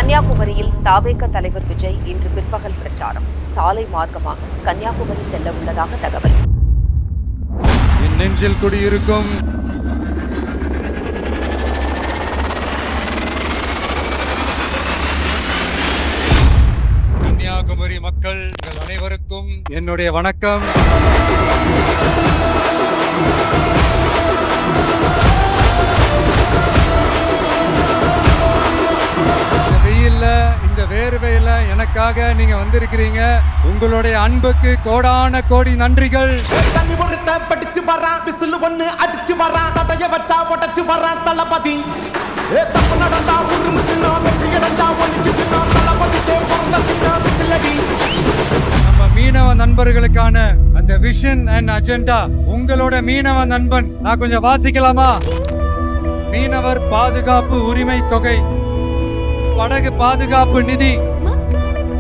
கன்னியாகுமரியில் தாவேக தலைவர் விஜய் இன்று பிற்பகல் பிரச்சாரம். சாலை மார்க்கமாக கன்னியாகுமரி செல்ல உள்ளதாக தகவல். என் நெஞ்சில் குடியிருக்கும் கன்னியாகுமரி மக்கள் அனைவருக்கும் என்னுடைய வணக்கம். இந்த வேர்வையில எனக்காக நீங்க வந்திருக்கிறீங்க. உங்களுடைய அன்புக்கு கோடான கோடி நன்றிகள். படிச்சு வரான் விசில் ஒண்ணு அடிச்சு வரான் தடைய வச்சா உடச்சு வரான் தளபதி. தப்பு நடந்தா நம்ம மீனவ நண்பர்களுக்கான அந்த விஷன் அண்ட் அஜெண்டா உங்களோட மீனவ நண்பன் நான் கொஞ்சம் வாசிக்கலாமா? மீனவர் பாதுகாப்பு உரிமை தொகை, படகு பாதுகாப்பு நிதி,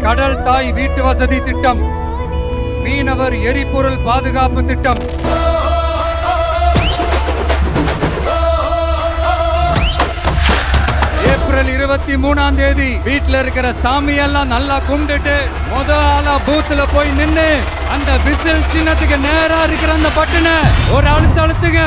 கடல் தாய் வீட்டு வசதி திட்டம், மீனவர் எரிபொருள் பாதுகாப்பு திட்டம். ஏப்ரல் 23ஆம் தேதி வீட்டுல இருக்கிற சாமி எல்லாம் நல்லா கும்பிட்டுட்டு முதல்ல பூத்துல போய் நின்னு அந்த விசில் சின்னத்துக்கு நேரா இருக்கிற அந்த பட்டனை ஒரு அழுத்துங்க.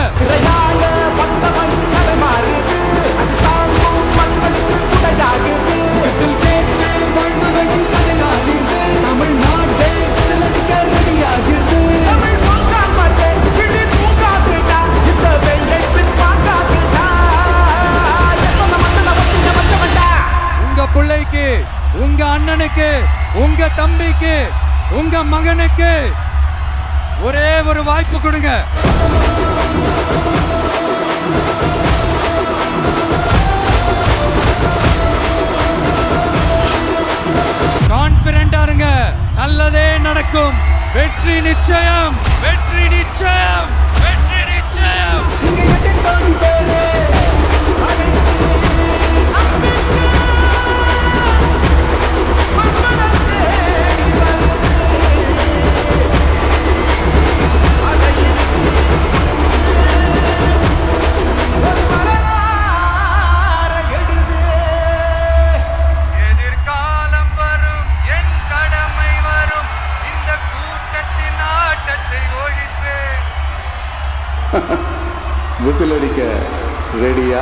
உங்க பிள்ளைக்கு, உங்க அண்ணனுக்கு, உங்க தம்பிக்கு, உங்க மகனுக்கு ஒரே ஒரு வாய்ப்பு கொடுங்க. கான்ஃபிடென்ட்டா இருங்க, நல்லதே நடக்கும். வெற்றி நிச்சயம், வெற்றி நிச்சயம், வெற்றி நிச்சயம். விசில் அடிக்க ரெடியா?